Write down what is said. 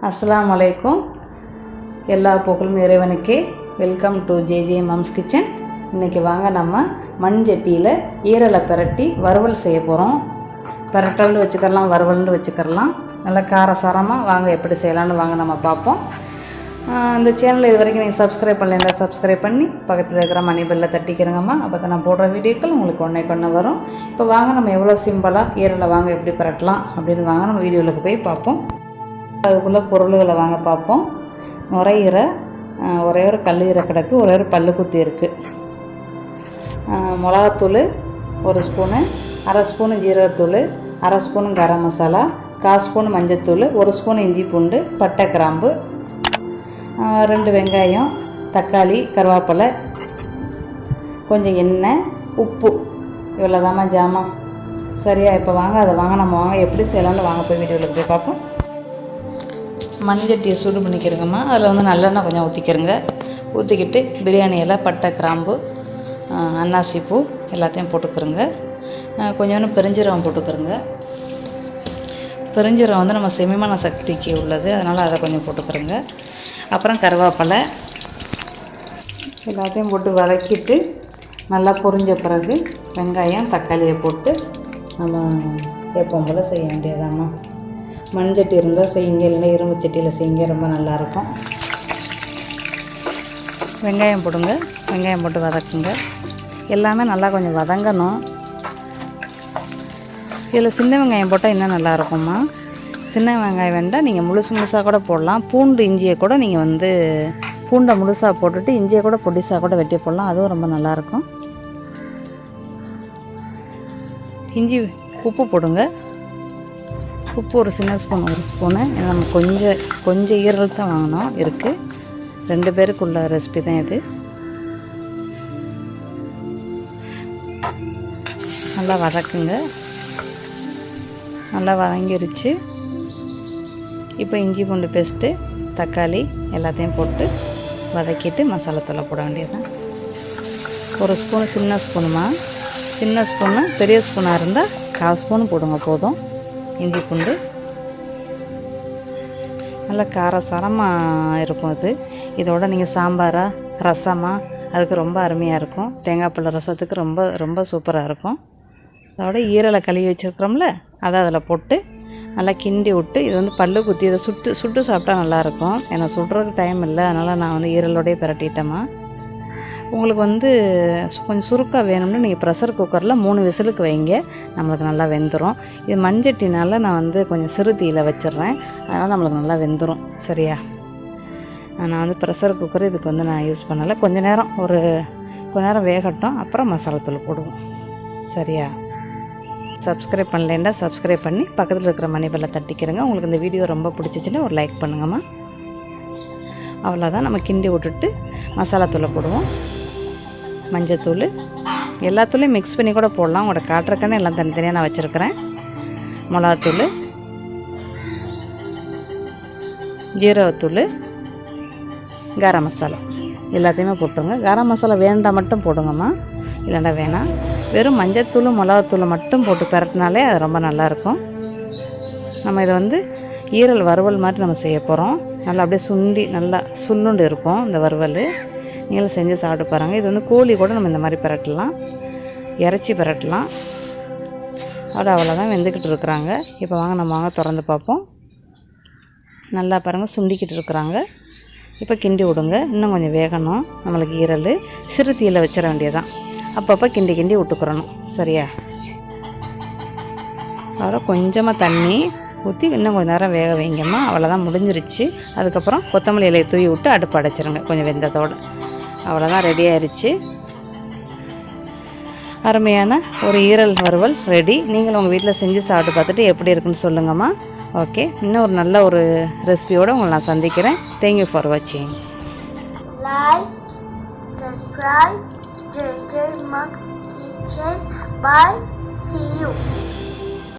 அஸ்ஸலாமு அலைக்கும். எல்லா புகழும் இறைவனுக்கே. Welcome to J mumps kitchen. இன்றைக்கி வாங்க நம்ம மண்சட்டியில் ஈரலை பிரட்டி வறுவல் செய்ய போகிறோம். பிரட்டல்னு வச்சுக்கலாம், வறுவல்னு வச்சுக்கலாம். நல்லா காரசாரமாக வாங்க எப்படி செய்யலான்னு வாங்க நம்ம பார்ப்போம். இந்த சேனலை இது வரைக்கும் நீங்கள் சப்ஸ்கிரைப் பண்ணலைன்னா சப்ஸ்கிரைப் பண்ணி பக்கத்தில் இருக்கிற மணி பெல்லை தட்டிக்கிறங்கம்மா. அப்போ தான் நான் போடுற வீடியோக்கள் உங்களுக்கு ஒன்றே வரும். இப்போ வாங்க நம்ம எவ்வளோ சிம்பிளாக ஈரலை வாங்க எப்படி பிரட்டலாம் அப்படின்னு வாங்க நம்ம வீடியோவுக்கு போய் பார்ப்போம். அதுக்குள்ளே பொருள்களை வாங்க பார்ப்போம். நுரையீரை, ஒரே ஒரு கல்லீரை கிடக்கு, ஒரே ஒரு பல்லு குத்தி இருக்குது. மிளகாத்தூள் 1 ஸ்பூனு, அரை ஸ்பூனு ஜீரகத்தூள், அரை ஸ்பூனு கரம் மசாலா, 1/4 ஸ்பூன் மஞ்சத்தூள், 1 ஸ்பூன் இஞ்சி பூண்டு, பட்டை கிராம்பு, 2 வெங்காயம், தக்காளி, கருவேப்பிலை, கொஞ்சம் எண்ணெய், உப்பு, இவ்வளோதாம்மா ஜாமான். சரியா? இப்போ வாங்க அதை நம்ம எப்படி செய்யலாம்னு வாங்க போய் வீடியோவில் போய் பார்ப்போம். மண்சட்டியை சூடு பண்ணிக்கிறங்கம்மா. அதில் நல்லெண்ணெய் கொஞ்சம் ஊற்றிக்கிறங்க. ஊற்றிக்கிட்டு பிரியாணி இலை, பட்டை கிராம்பு, அன்னாசி பூ எல்லாத்தையும் போட்டுக்கிறோங்க. கொஞ்சோண்டு பெருஞ்சீரகம் போட்டுக்கிறோங்க. பெருஞ்சீரகம் நம்ம செமிமான சக்திக்கு உள்ளது, அதனால் அதை கொஞ்சம் போட்டுக்கிறோங்க. அப்புறம் கருவேப்பிலை எல்லாத்தையும் போட்டு வதக்கிட்டு நல்லா பொரிஞ்ச பிறகு வெங்காயம், தக்காளியை போட்டு நம்ம எப்பவும் போல் செய்ய வேண்டியதாம்மா. மண்சட்டி இருந்தால் செய்யுங்க, இல்லைன்னா இரும்பு சட்டியில் செய்யுங்க, ரொம்ப நல்லாயிருக்கும். வெங்காயம் போடுங்க. வெங்காயம் போட்டு வதக்குங்க. எல்லாமே நல்லா கொஞ்சம் வதங்கணும். இதில் சின்ன வெங்காயம் போட்டால் இன்னும் நல்லாயிருக்கும்மா. சின்ன வெங்காயம் வேண்டாம், நீங்கள் முழுசாக கூட போடலாம். பூண்டு இஞ்சியை கூட நீங்கள் பூண்டை முழுசாக போட்டுட்டு இஞ்சியை கூட பொடிசாக கூட வெட்டி போடலாம், அதுவும் ரொம்ப நல்லாயிருக்கும். இஞ்சி, உப்பு போடுங்க. உப்பு ஒரு சின்ன ஸ்பூன், 1 ஸ்பூனு. நம்ம கொஞ்சம் ஈரல் தான் வாங்கினோம் இருக்குது. 2 பேருக்குள்ள ரெசிபி தான் இது. நல்லா வதக்குங்க. நல்லா வதங்கிருச்சு. இப்போ இஞ்சி பூண்டு பேஸ்ட்டு, தக்காளி எல்லாத்தையும் போட்டு வதக்கிட்டு மசாலாத்தூளை போட வேண்டியதுதான். 1 ஸ்பூனு, சின்ன ஸ்பூனுமா. சின்ன ஸ்பூனு, பெரிய ஸ்பூனாக இருந்தால் 1/4 ஸ்பூன் போடுங்க போதும். இஞ்சி பூண்டு நல்லா காரசாரமாக இருக்கும் அது. இதோட நீங்கள் சாம்பாரா, ரசமாக, அதுக்கு ரொம்ப அருமையாக இருக்கும். தேங்காய் பழ ரசத்துக்கு ரொம்ப ரொம்ப சூப்பராக இருக்கும். அதோட ஈரலை கழுவி வச்சுருக்குறோம்ல, அதை அதில் போட்டு நல்லா கிண்டி விட்டு, இது பல்லு குத்தி இதை சுட்டு சாப்பிட்டா நல்லாயிருக்கும். ஏன்னா சுடுறதுக்கு டைம் இல்லை, அதனால் நான் ஈரலோடையே பிரட்டிட்டேம்மா. உங்களுக்கு கொஞ்சம் சுருக்காக வேணும்னு நீங்கள் ப்ரெஷர் குக்கரில் 3 விசிலுக்கு வைங்க, நம்மளுக்கு நல்லா வெந்துடும். இது மண்சட்டினால் நான் கொஞ்சம் சிறு தீயில் வச்சிடுறேன், அதனால் நம்மளுக்கு நல்லா வெந்துடும். சரியா? நான் ப்ரெஷர் குக்கர் இதுக்கு நான் யூஸ் பண்ணலை. கொஞ்ச நேரம் வேகட்டும், அப்புறம் மசாலாத்தூள் போடுவோம். சரியா? சப்ஸ்கிரைப் பண்ணலேன்னா சப்ஸ்கிரைப் பண்ணி பக்கத்தில் இருக்கிற மணி பெல்லை தட்டிக்கிறங்க. உங்களுக்கு இந்த வீடியோ ரொம்ப பிடிச்சிச்சின்னா ஒரு லைக் பண்ணுங்கம்மா. அவ்வளோதான். நம்ம கிண்டி விட்டுட்டு மசாலாத்தூளை போடுவோம். மஞ்சத்தூள் எல்லாத்தூளையும் மிக்ஸ் பண்ணி கூட போடலாம், உங்களோட காட்டுறக்கானே எல்லாம் தனித்தனியாக நான் வச்சுருக்கிறேன். மிளகாத்தூள், ஜீரகத்தூள், கரம் மசாலா எல்லாத்தையுமே போட்டுருங்க. கரம் மசாலா வேண்டாம் மட்டும் போடுங்கம்மா, இல்லைன்னா வேணாம். வெறும் மஞ்சத்தூள், மிளகாத்தூளை மட்டும் போட்டு பிரட்டினாலே அது ரொம்ப நல்லாயிருக்கும். நம்ம இதை ஈரல் வறுவல் மாதிரி நம்ம செய்ய போகிறோம். நல்லா அப்படியே சுண்டி நல்லா சுள்ளுண்டு இருக்கும் இந்த வறுவல். நீங்களும் செஞ்சு சாப்பிட்டு பாருங்கள். இது கோழி கூட நம்ம இந்த மாதிரி பிரட்டலாம், இறைச்சி பிரட்டலாம். அவ்வளோதான் வெந்துக்கிட்டு இருக்கிறாங்க. இப்போ வாங்க திறந்து பார்ப்போம். நல்லா பாருங்கள், சுண்டிக்கிட்டு இருக்கிறாங்க. இப்போ கிண்டி விடுங்க. இன்னும் கொஞ்சம் வேகணும் நம்மளுக்கு ஈரல். சிறு தீயில் வச்சிட வேண்டியதான். அப்பப்போ கிண்டி விட்டுக்கிறணும். சரியா? அதோட கொஞ்சமாக தண்ணி ஊற்றி இன்னும் கொஞ்சம் நேரம் வேக வைங்கம்மா. அவ்வளோதான், முடிஞ்சிருச்சு. அதுக்கப்புறம் கொத்தமல்லி இலையை தூவி விட்டு அடுப்பு அடைச்சிருங்க கொஞ்சம் வெந்ததோடு. அவ்வளோதான், ரெடி ஆயிடுச்சு. அருமையான ஒரு ஈரல் வறுவல் ரெடி. நீங்களும் உங்கள் வீட்டில் செஞ்சு சாப்பிட்டு பார்த்துட்டு எப்படி இருக்குன்னு சொல்லுங்கம்மா. ஓகே, இன்னும் ஒரு நல்ல ஒரு ரெசிபியோடு உங்களை நான் சந்திக்கிறேன். தேங்க்யூ ஃபார் வாட்சிங். Like, subscribe, J mumps Kitchen. Bye, see you.